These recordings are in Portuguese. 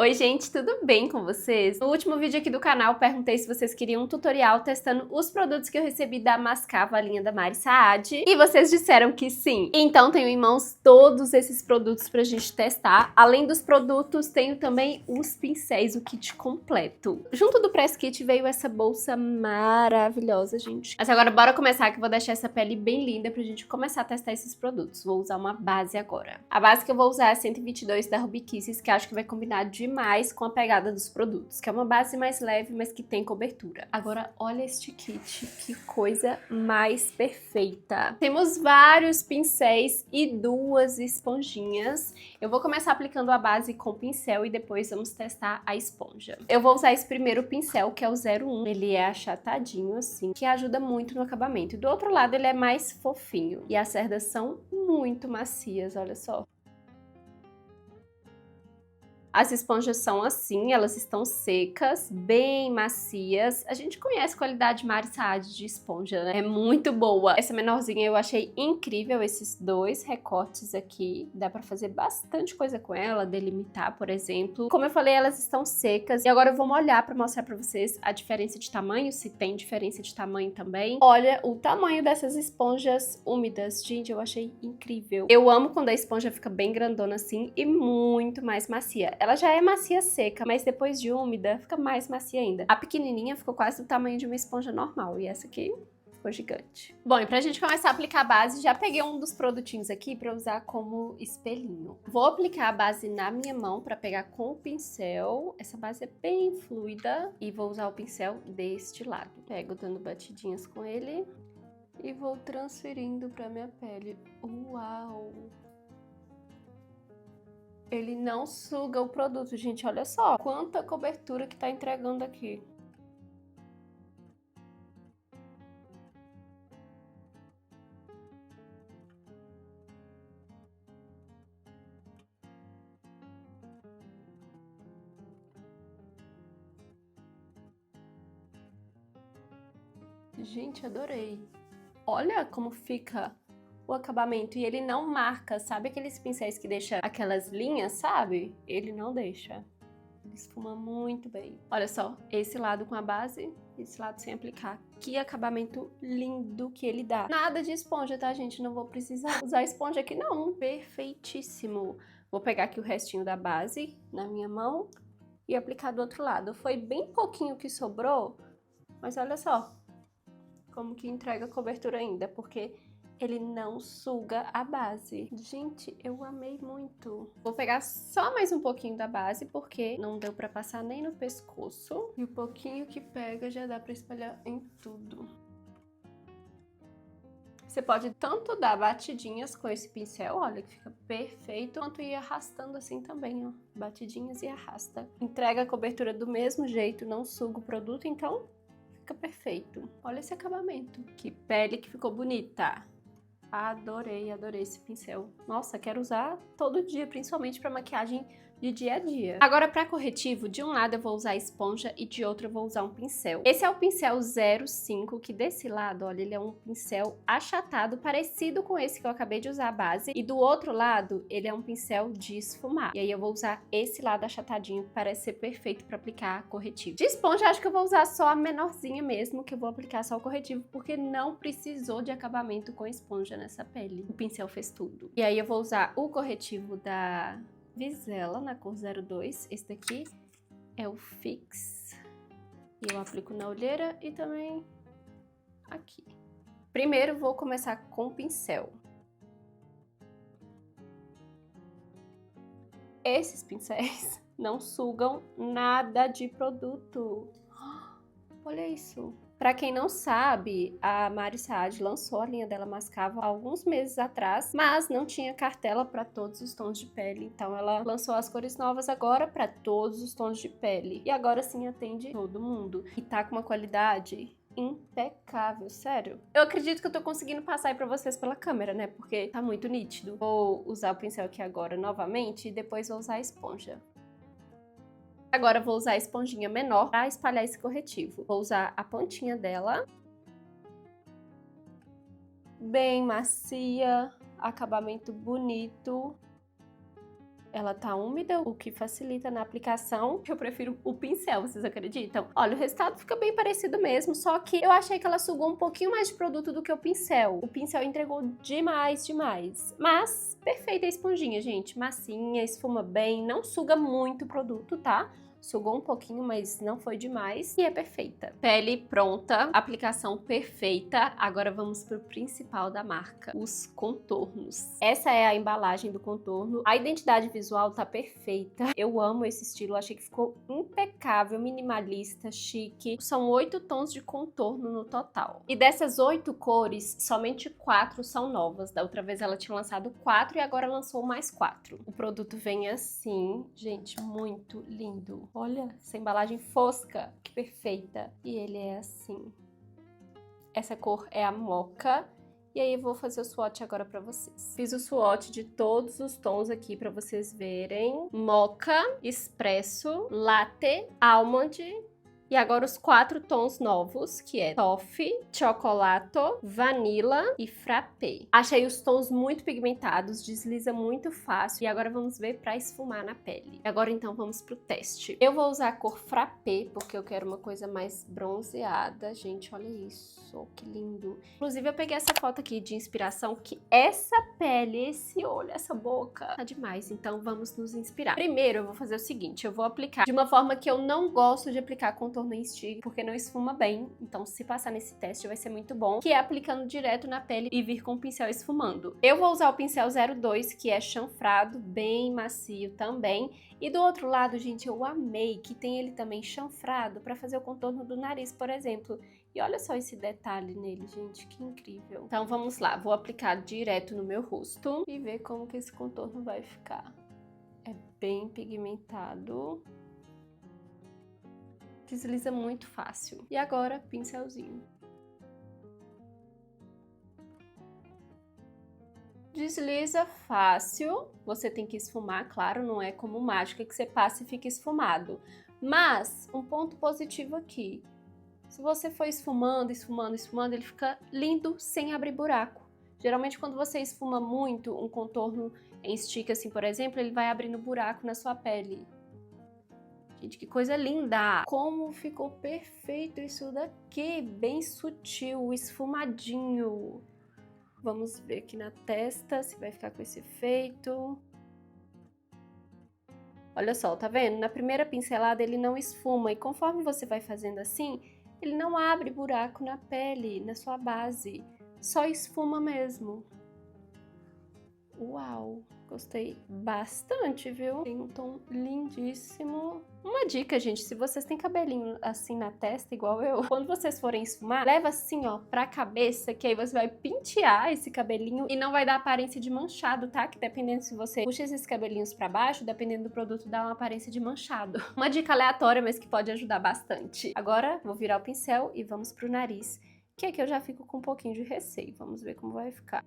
Oi gente, tudo bem com vocês? No último vídeo aqui do canal, perguntei se vocês queriam um tutorial testando os produtos que eu recebi da Mascavo, a linha da Mari Saad, e vocês disseram que sim. Então tenho em mãos todos esses produtos pra gente testar. Além dos produtos, tenho também os pincéis, o kit completo. Junto do press kit veio essa bolsa maravilhosa, gente. Mas agora bora começar, que eu vou deixar essa pele bem linda pra gente começar a testar esses produtos. Vou usar uma base agora. A base que eu vou usar é a 122 da Ruby Kisses, que acho que vai combinar demais com a pegada dos produtos, que é uma base mais leve, mas que tem cobertura. Agora, olha este kit, que coisa mais perfeita. Temos vários pincéis e duas esponjinhas. Eu vou começar aplicando a base com pincel e depois vamos testar a esponja. Eu vou usar esse primeiro pincel, que é o 01. Ele é achatadinho, assim, que ajuda muito no acabamento. E do outro lado, ele é mais fofinho. E as cerdas são muito macias, olha só. As esponjas são assim, elas estão secas, bem macias. A gente conhece a qualidade Mari Saad de esponja, né? É muito boa. Essa menorzinha eu achei incrível, esses dois recortes aqui. Dá pra fazer bastante coisa com ela, delimitar, por exemplo. Como eu falei, elas estão secas. E agora eu vou molhar pra mostrar pra vocês a diferença de tamanho, se tem diferença de tamanho também. Olha o tamanho dessas esponjas úmidas. Gente, eu achei incrível. Eu amo quando a esponja fica bem grandona assim e muito mais macia. Ela já é macia seca, mas depois de úmida fica mais macia ainda. A pequenininha ficou quase do tamanho de uma esponja normal e essa aqui ficou gigante. Bom, e pra gente começar a aplicar a base, já peguei um dos produtinhos aqui pra usar como espelhinho. Vou aplicar a base na minha mão pra pegar com o pincel. Essa base é bem fluida e vou usar o pincel deste lado. Pego dando batidinhas com ele e vou transferindo pra minha pele. Uau! Ele não suga o produto, gente, olha só quanta cobertura que tá entregando aqui. Gente, adorei. Olha como fica o acabamento e ele não marca, sabe aqueles pincéis que deixa aquelas linhas, sabe? Ele não deixa. Ele esfuma muito bem. Olha só, esse lado com a base, esse lado sem aplicar. Que acabamento lindo que ele dá. Nada de esponja, tá, gente? Não vou precisar usar esponja aqui, não. Perfeitíssimo. Vou pegar aqui o restinho da base na minha mão e aplicar do outro lado. Foi bem pouquinho que sobrou, mas olha só como que entrega cobertura ainda, porque ele não suga a base. Gente, eu amei muito. Vou pegar só mais um pouquinho da base, porque não deu pra passar nem no pescoço. E o pouquinho que pega já dá pra espalhar em tudo. Você pode tanto dar batidinhas com esse pincel, olha que fica perfeito, quanto ir arrastando assim também, ó. Batidinhas e arrasta. Entrega a cobertura do mesmo jeito, não suga o produto, então fica perfeito. Olha esse acabamento. Que pele que ficou bonita. Adorei, adorei esse pincel. Nossa, quero usar todo dia, principalmente para maquiagem de dia a dia. Agora, para corretivo, de um lado eu vou usar a esponja e de outro eu vou usar um pincel. Esse é o pincel 05, que desse lado, olha, ele é um pincel achatado, parecido com esse que eu acabei de usar a base. E do outro lado, ele é um pincel de esfumar. E aí eu vou usar esse lado achatadinho, que parece ser perfeito para aplicar corretivo. De esponja, acho que eu vou usar só a menorzinha mesmo, que eu vou aplicar só o corretivo, porque não precisou de acabamento com esponja nessa pele. O pincel fez tudo. E aí eu vou usar o corretivo da Visela na cor 02. Esse daqui é o Fix. E eu aplico na olheira e também aqui. Primeiro vou começar com o pincel. Esses pincéis não sugam nada de produto. Olha isso. Pra quem não sabe, a Mari Saad lançou a linha dela Mascavo há alguns meses atrás, mas não tinha cartela para todos os tons de pele, então ela lançou as cores novas agora para todos os tons de pele. E agora sim atende todo mundo. E tá com uma qualidade impecável, sério. Eu acredito que eu tô conseguindo passar aí pra vocês pela câmera, né, porque tá muito nítido. Vou usar o pincel aqui agora novamente e depois vou usar a esponja. Agora eu vou usar a esponjinha menor para espalhar esse corretivo. Vou usar a pontinha dela. Bem macia, acabamento bonito. Ela tá úmida, o que facilita na aplicação. Eu prefiro o pincel, vocês acreditam? Olha, o resultado fica bem parecido mesmo, só que eu achei que ela sugou um pouquinho mais de produto do que o pincel. O pincel entregou demais, demais. Mas, perfeita a esponjinha, gente. Massinha, esfuma bem, não suga muito produto, tá? Sugou um pouquinho, mas não foi demais. E é perfeita. Pele pronta, aplicação perfeita. Agora vamos pro principal da marca, os contornos. Essa é a embalagem do contorno. A identidade visual tá perfeita. Eu amo esse estilo, achei que ficou impecável, minimalista, chique. São 8 tons de contorno no total. E dessas 8 cores, somente 4 são novas. Da outra vez ela tinha lançado 4 e agora lançou mais 4. O produto vem assim, gente, muito lindo. Olha, essa embalagem fosca, que perfeita. E ele é assim. Essa cor é a moca. E aí eu vou fazer o swatch agora pra vocês. Fiz o swatch de todos os tons aqui pra vocês verem. Moca, espresso, latte, almond. E agora os 4 tons novos, que é toffee, chocolato, vanilla e frappé. Achei os tons muito pigmentados, desliza muito fácil. E agora vamos ver pra esfumar na pele. Agora então vamos pro teste. Eu vou usar a cor frappé, porque eu quero uma coisa mais bronzeada. Gente, olha isso, que lindo. Inclusive eu peguei essa foto aqui de inspiração, que essa pele, esse olho, essa boca, tá demais. Então vamos nos inspirar. Primeiro eu vou fazer o seguinte, eu vou aplicar de uma forma que eu não gosto de aplicar contorno em stick, porque não esfuma bem. Então se passar nesse teste vai ser muito bom, que é aplicando direto na pele e vir com o pincel esfumando. Eu vou usar o pincel 02, que é chanfrado, bem macio também. E do outro lado, gente, eu amei que tem ele também chanfrado para fazer o contorno do nariz, por exemplo. E olha só esse detalhe nele, gente, que incrível. Então vamos lá, vou aplicar direto no meu rosto e ver como que esse contorno vai ficar. É bem pigmentado. Desliza muito fácil. E agora, pincelzinho. Desliza fácil. Você tem que esfumar, claro, não é como mágica que você passa e fica esfumado. Mas, um ponto positivo aqui. Se você for esfumando, esfumando, esfumando, ele fica lindo sem abrir buraco. Geralmente, quando você esfuma muito, um contorno em stick, assim, por exemplo, ele vai abrindo buraco na sua pele. Gente, que coisa linda! Como ficou perfeito isso daqui! Bem sutil, esfumadinho. Vamos ver aqui na testa se vai ficar com esse efeito. Olha só, tá vendo? Na primeira pincelada ele não esfuma e conforme você vai fazendo assim, ele não abre buraco na pele, na sua base. Só esfuma mesmo. Uau! Gostei bastante, viu? Tem um tom lindíssimo. Uma dica, gente, se vocês têm cabelinho assim na testa, igual eu, quando vocês forem esfumar, leva assim, ó, pra cabeça, que aí você vai pentear esse cabelinho e não vai dar aparência de manchado, tá? Que dependendo se você puxa esses cabelinhos pra baixo, dependendo do produto, dá uma aparência de manchado. Uma dica aleatória, mas que pode ajudar bastante. Agora, vou virar o pincel e vamos pro nariz, que aqui eu já fico com um pouquinho de receio. Vamos ver como vai ficar.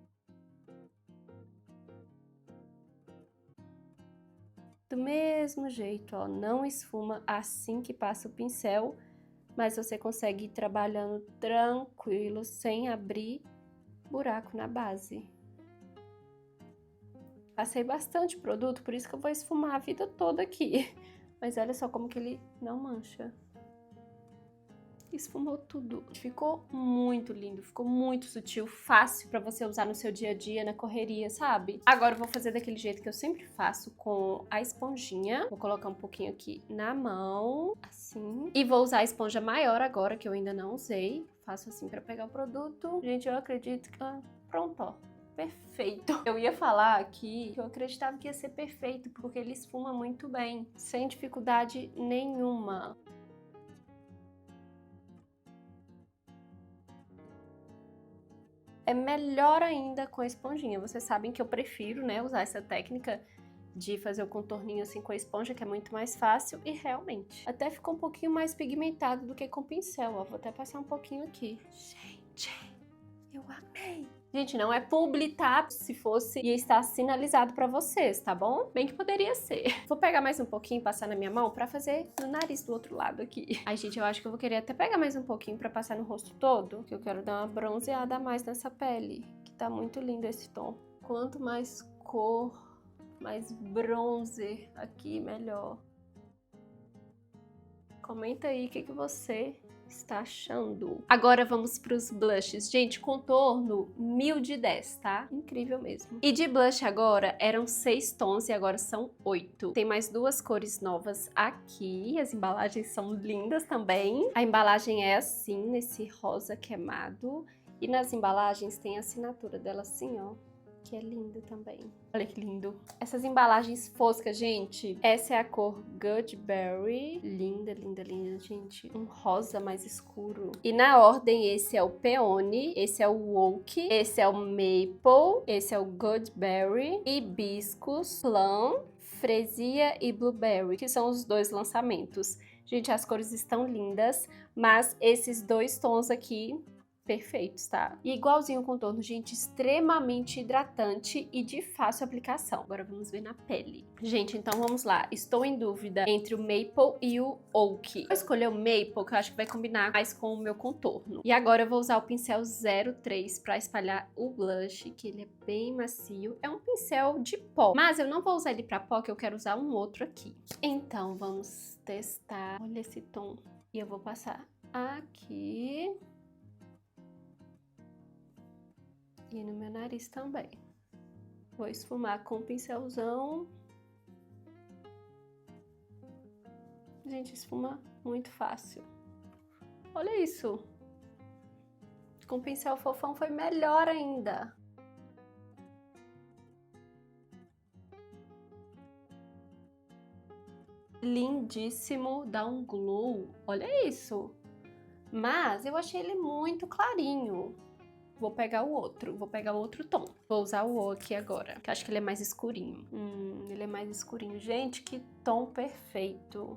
Do mesmo jeito, ó, não esfuma assim que passa o pincel, mas você consegue ir trabalhando tranquilo, sem abrir buraco na base. Passei bastante produto, por isso que eu vou esfumar a vida toda aqui. Mas olha só como que ele não mancha. Esfumou tudo. Ficou muito lindo, ficou muito sutil, fácil pra você usar no seu dia a dia, na correria, sabe? Agora eu vou fazer daquele jeito que eu sempre faço, com a esponjinha. Vou colocar um pouquinho aqui na mão, assim. E vou usar a esponja maior agora, que eu ainda não usei. Faço assim pra pegar o produto. Gente, eu acredito que... Pronto, ó. Perfeito. Eu ia falar aqui que eu acreditava que ia ser perfeito, porque ele esfuma muito bem, sem dificuldade nenhuma. É melhor ainda com a esponjinha. Vocês sabem que eu prefiro, né, usar essa técnica de fazer o contorninho assim com a esponja, que é muito mais fácil. E realmente, até ficou um pouquinho mais pigmentado do que com o pincel, ó. Vou até passar um pouquinho aqui. Gente, eu amei! Gente, não é publi, tá? Se fosse, ia estar sinalizado pra vocês, tá bom? Bem que poderia ser. Vou pegar mais um pouquinho e passar na minha mão pra fazer no nariz do outro lado aqui. Ai, gente, eu acho que eu vou querer até pegar mais um pouquinho pra passar no rosto todo, que eu quero dar uma bronzeada a mais nessa pele, que tá muito lindo esse tom. Quanto mais cor, mais bronzer aqui, melhor. Comenta aí o que você está achando. Agora vamos para os blushes. Gente, contorno 1000 de 10, tá? Incrível mesmo. E de blush agora eram 6 tons e agora são 8. Tem mais 2 cores novas aqui. As embalagens são lindas também. A embalagem é assim, nesse rosa queimado. E nas embalagens tem a assinatura dela assim, ó. Que é lindo também. Olha que lindo. Essas embalagens foscas, gente. Essa é a cor Goodberry. Linda, linda, linda, gente. Um rosa mais escuro. E na ordem, esse é o Peony, esse é o Oak, esse é o Maple, esse é o Goodberry, Hibiscus, Plum, Fresia e Blueberry, que são os 2 lançamentos. Gente, as cores estão lindas, mas esses 2 tons aqui perfeitos, tá? E igualzinho o contorno, gente, extremamente hidratante e de fácil aplicação. Agora vamos ver na pele. Gente, então vamos lá. Estou em dúvida entre o Maple e o Oak. Vou escolher o Maple, que eu acho que vai combinar mais com o meu contorno. E agora eu vou usar o pincel 03 para espalhar o blush, que ele é bem macio. É um pincel de pó, mas eu não vou usar ele para pó, que eu quero usar um outro aqui. Então, vamos testar. Olha esse tom. E eu vou passar aqui e no meu nariz também. Vou esfumar com o pincelzão. Gente, esfuma muito fácil. Olha isso. Com o pincel fofão foi melhor ainda. Lindíssimo, dá um glow. Olha isso. Mas eu achei ele muito clarinho. Vou pegar o outro tom. Vou usar o Oak agora, que eu acho que ele é mais escurinho. Ele é mais escurinho. Gente, que tom perfeito.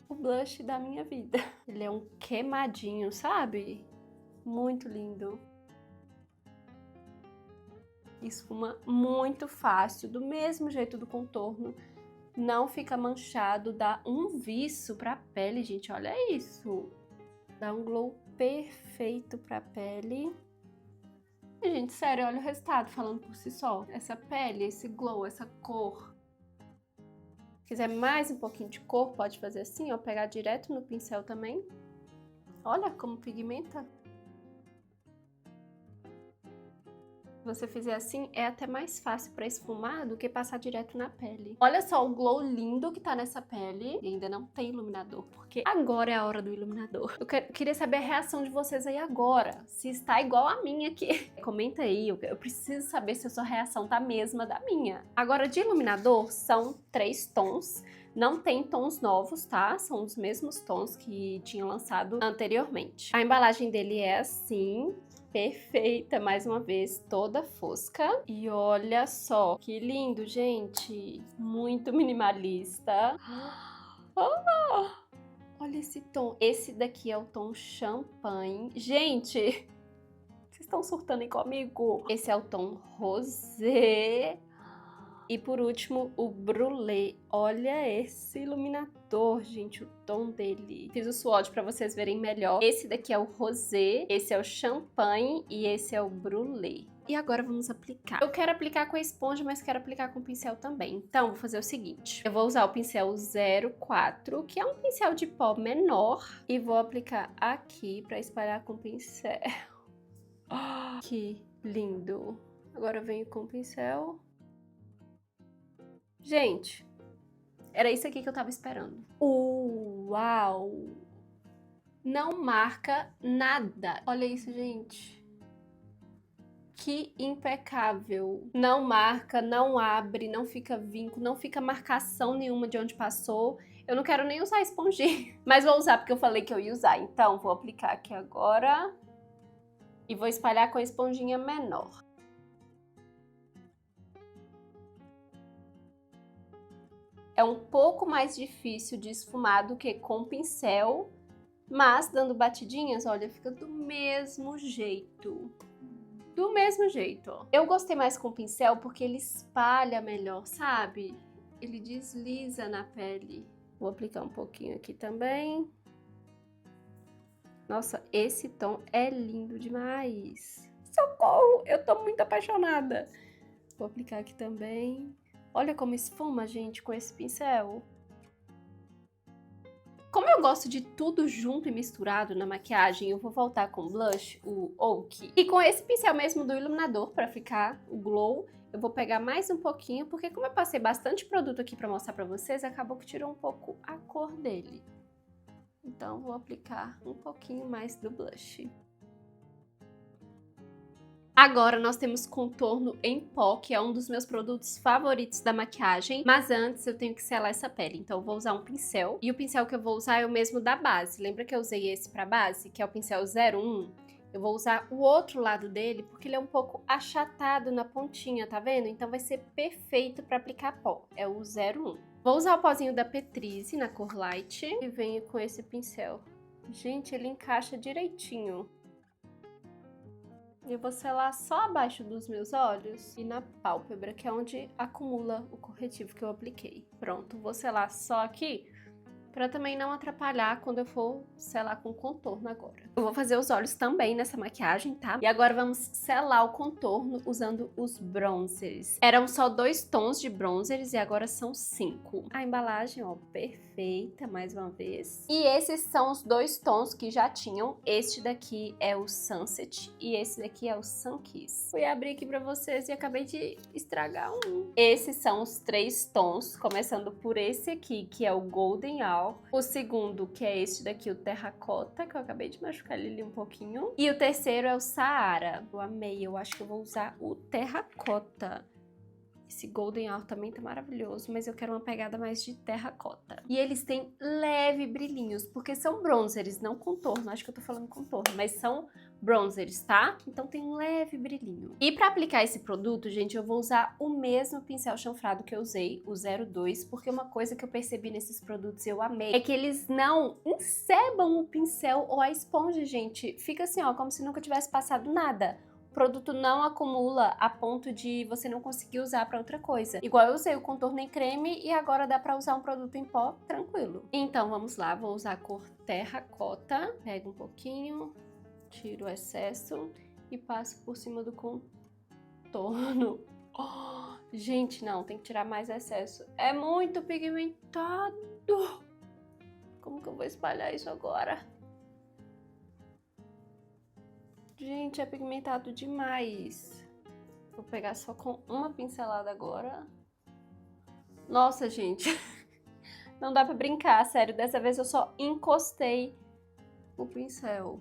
O blush da minha vida. Ele é um queimadinho, sabe? Muito lindo. Esfuma muito fácil, do mesmo jeito do contorno. Não fica manchado, dá um viço pra pele, gente, olha isso. Dá um glow perfeito pra pele. E, gente, sério, olha o resultado falando por si só. Essa pele, esse glow, essa cor. Se quiser mais um pouquinho de cor, pode fazer assim, ó, pegar direto no pincel também. Olha como pigmenta. Se você fizer assim, é até mais fácil para esfumar do que passar direto na pele. Olha só o glow lindo que tá nessa pele. E ainda não tem iluminador, porque agora é a hora do iluminador. Eu queria saber a reação de vocês aí agora. Se está igual a minha aqui. Comenta aí, eu preciso saber se a sua reação tá a mesma da minha. Agora, de iluminador, são 3 tons. Não tem tons novos, tá? São os mesmos tons que tinham lançado anteriormente. A embalagem dele é assim. Perfeita, mais uma vez, toda fosca. E olha só, que lindo, gente. Muito minimalista. Oh, olha esse tom. Esse daqui é o tom champanhe. Gente, vocês estão surtando aí comigo? Esse é o tom rosé. E por último, o Brûlée. Olha esse iluminador, gente, o tom dele. Fiz o swatch para vocês verem melhor. Esse daqui é o rosé, esse é o champanhe e esse é o Brûlée. E agora vamos aplicar. Eu quero aplicar com a esponja, mas quero aplicar com o pincel também. Então, vou fazer o seguinte. Eu vou usar o pincel 04, que é um pincel de pó menor. E vou aplicar aqui para espalhar com o pincel. Oh, que lindo. Agora eu venho com o pincel. Gente, era isso aqui que eu tava esperando. Uau! Não marca nada. Olha isso, gente. Que impecável. Não marca, não abre, não fica vinco, não fica marcação nenhuma de onde passou. Eu não quero nem usar a esponjinha, mas vou usar porque eu falei que eu ia usar. Então, vou aplicar aqui agora e vou espalhar com a esponjinha menor. É um pouco mais difícil de esfumar do que com pincel, mas dando batidinhas, olha, fica do mesmo jeito. Do mesmo jeito, ó. Eu gostei mais com pincel porque ele espalha melhor, sabe? Ele desliza na pele. Vou aplicar um pouquinho aqui também. Nossa, esse tom é lindo demais. Socorro, eu tô muito apaixonada. Vou aplicar aqui também. Olha como esfuma, gente, com esse pincel. Como eu gosto de tudo junto e misturado na maquiagem, eu vou voltar com o blush, o Oak. E com esse pincel mesmo do iluminador, pra ficar o glow, eu vou pegar mais um pouquinho, porque como eu passei bastante produto aqui pra mostrar pra vocês, acabou que tirou um pouco a cor dele. Então, vou aplicar um pouquinho mais do blush. Agora nós temos contorno em pó, que é um dos meus produtos favoritos da maquiagem, mas antes eu tenho que selar essa pele, então eu vou usar um pincel, e o pincel que eu vou usar é o mesmo da base. Lembra que eu usei esse pra base, que é o pincel 01? Eu vou usar o outro lado dele, porque ele é um pouco achatado na pontinha, tá vendo? Então vai ser perfeito pra aplicar pó, é o 01. Vou usar o pozinho da Petrice na cor Light, e venho com esse pincel. Gente, ele encaixa direitinho. Eu vou selar só abaixo dos meus olhos e na pálpebra, que é onde acumula o corretivo que eu apliquei. Pronto, vou selar só aqui, para também não atrapalhar quando eu for selar com contorno agora. Eu vou fazer os olhos também nessa maquiagem, tá? E agora vamos selar o contorno usando os bronzers. Eram só 2 tons de bronzers e agora são 5. A embalagem, ó, perfeita, mais uma vez. E esses são os 2 tons que já tinham. Este daqui é o Sunset e esse daqui é o Sun Kiss. Fui abrir aqui pra vocês e acabei de estragar um. Esses são os 3 tons, começando por esse aqui, que é o Golden Hour. O segundo, que é este daqui, o Terracota, que eu acabei de machucar ele ali um pouquinho. E o terceiro é o Saara. Eu amei, eu acho que eu vou usar o Terracota. Esse Golden Hour também tá maravilhoso, mas eu quero uma pegada mais de terracota. E eles têm leve brilhinhos, porque são bronzers, não contorno. Acho que eu tô falando contorno, mas são bronzers, tá? Então tem um leve brilhinho. E pra aplicar esse produto, gente, eu vou usar o mesmo pincel chanfrado que eu usei, o 02, porque uma coisa que eu percebi nesses produtos e eu amei é que eles não encebam o pincel ou a esponja, gente. Fica assim, ó, como se nunca tivesse passado nada. O produto não acumula a ponto de você não conseguir usar para outra coisa. Igual eu usei o contorno em creme e agora dá para usar um produto em pó tranquilo. Então vamos lá, vou usar a cor terracota. Pego um pouquinho, tiro o excesso e passo por cima do contorno. Oh, gente, não, tem que tirar mais excesso. É muito pigmentado. Como que eu vou espalhar isso agora? Gente, é pigmentado demais. Vou pegar só com uma pincelada agora. Nossa, gente. Não dá pra brincar, sério. Dessa vez eu só encostei o pincel.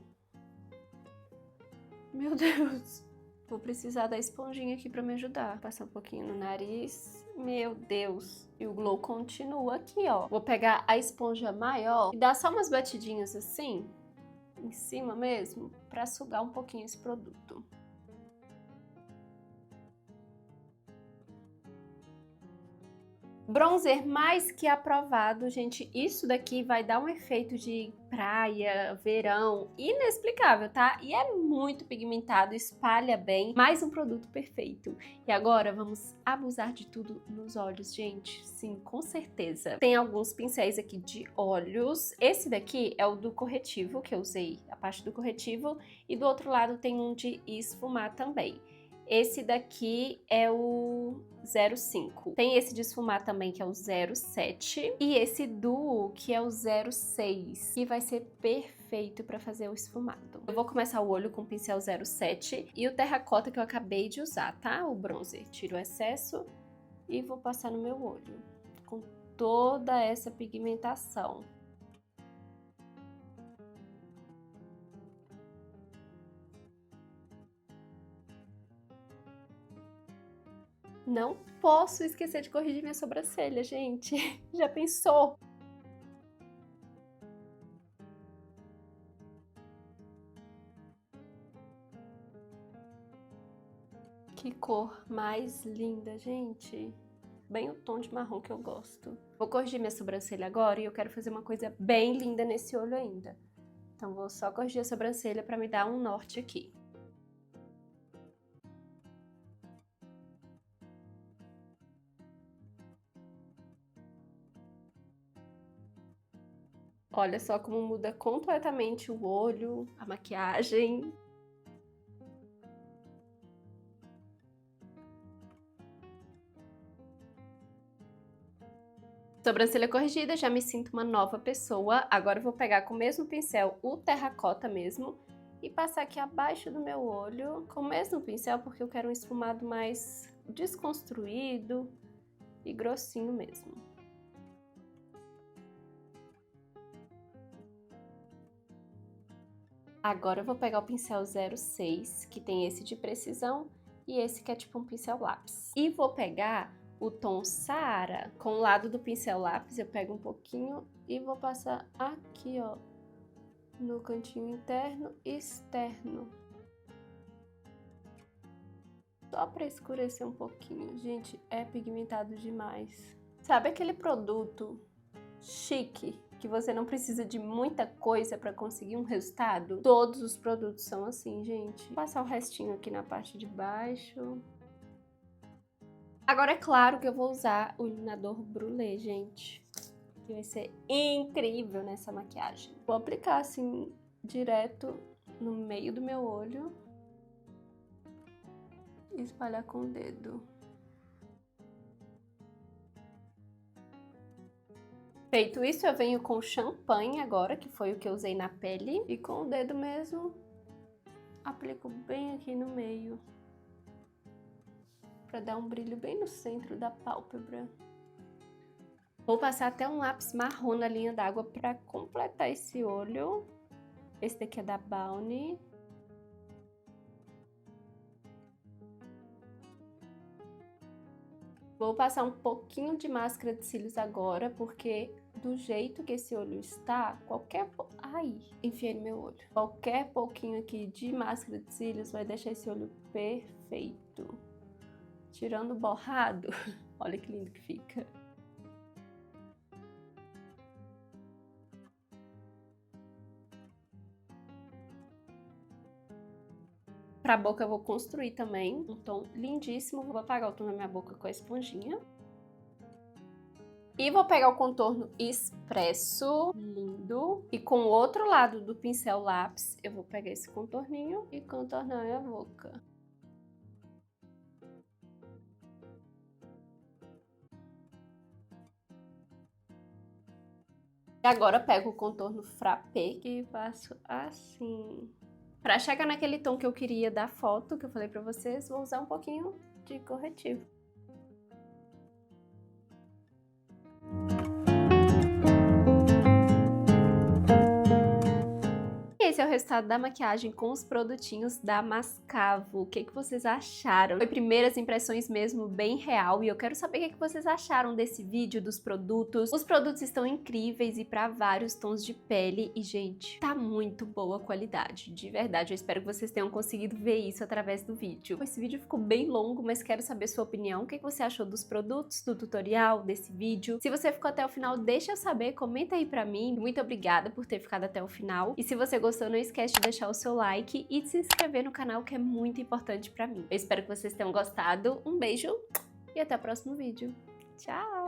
Meu Deus. Vou precisar da esponjinha aqui pra me ajudar. Passar um pouquinho no nariz. Meu Deus. E o glow continua aqui, ó. Vou pegar a esponja maior e dar só umas batidinhas assim, em cima mesmo, pra sugar um pouquinho esse produto. Bronzer mais que aprovado, gente. Isso daqui vai dar um efeito de praia, verão, inexplicável, tá? E é muito pigmentado, espalha bem. Mais um produto perfeito. E agora vamos abusar de tudo nos olhos, gente. Sim, com certeza. Tem alguns pincéis aqui de olhos. Esse daqui é o do corretivo, que eu usei a parte do corretivo. E do outro lado tem um de esfumar também. Esse daqui é o 05. Tem esse de esfumar também, que é o 07. E esse duo, que é o 06. E vai ser perfeito para fazer o esfumado. Eu vou começar o olho com o pincel 07 e o terracota que eu acabei de usar, tá? O bronzer. Tiro o excesso e vou passar no meu olho. Com toda essa pigmentação. Não posso esquecer de corrigir minha sobrancelha, gente. Já pensou? Que cor mais linda, gente. Bem o tom de marrom que eu gosto. Vou corrigir minha sobrancelha agora e eu quero fazer uma coisa bem linda nesse olho ainda. Então vou só corrigir a sobrancelha para me dar um norte aqui. Olha só como muda completamente o olho, a maquiagem. Sobrancelha corrigida, já me sinto uma nova pessoa. Agora eu vou pegar com o mesmo pincel, o terracota mesmo, e passar aqui abaixo do meu olho com o mesmo pincel, porque eu quero um esfumado mais desconstruído e grossinho mesmo. Agora eu vou pegar o pincel 06, que tem esse de precisão e esse que é tipo um pincel lápis. E vou pegar o tom Saara. Com o lado do pincel lápis eu pego um pouquinho e vou passar aqui, ó, no cantinho interno e externo. Só pra escurecer um pouquinho. Gente, é pigmentado demais. Sabe aquele produto chique que você não precisa de muita coisa para conseguir um resultado? Todos os produtos são assim, gente. Vou passar o restinho aqui na parte de baixo. Agora é claro que eu vou usar o iluminador Brulé, gente. Que vai ser incrível nessa maquiagem. Vou aplicar assim, direto no meio do meu olho. E espalhar com o dedo. Feito isso, eu venho com champanhe agora, que foi o que eu usei na pele. E com o dedo mesmo, aplico bem aqui no meio. Pra dar um brilho bem no centro da pálpebra. Vou passar até um lápis marrom na linha d'água pra completar esse olho. Esse daqui é da Bounty. Vou passar um pouquinho de máscara de cílios agora, porque do jeito que esse olho está, Ai, enfiei no meu olho. Qualquer pouquinho aqui de máscara de cílios vai deixar esse olho perfeito. Tirando o borrado, olha que lindo que fica. Pra boca eu vou construir também um tom lindíssimo. Vou apagar o tom da minha boca com a esponjinha. E vou pegar o contorno expresso, lindo. E com o outro lado do pincel lápis, eu vou pegar esse contorninho e contornar a minha boca. E agora eu pego o contorno frappé e faço assim. Pra chegar naquele tom que eu queria da foto, que eu falei pra vocês, vou usar um pouquinho de corretivo. Esse é o resultado da maquiagem com os produtinhos da Mascavo. O que vocês acharam? Foi primeiras impressões mesmo, bem real. E eu quero saber o que vocês acharam desse vídeo, dos produtos. Os produtos estão incríveis e para vários tons de pele. E, gente, tá muito boa a qualidade. De verdade, eu espero que vocês tenham conseguido ver isso através do vídeo. Esse vídeo ficou bem longo, mas quero saber sua opinião. O que você achou dos produtos, do tutorial, desse vídeo? Se você ficou até o final, deixa eu saber, comenta aí pra mim. Muito obrigada por ter ficado até o final. E se você gostou, não esquece de deixar o seu like e de se inscrever no canal, que é muito importante pra mim. Eu espero que vocês tenham gostado. Um beijo e até o próximo vídeo. Tchau!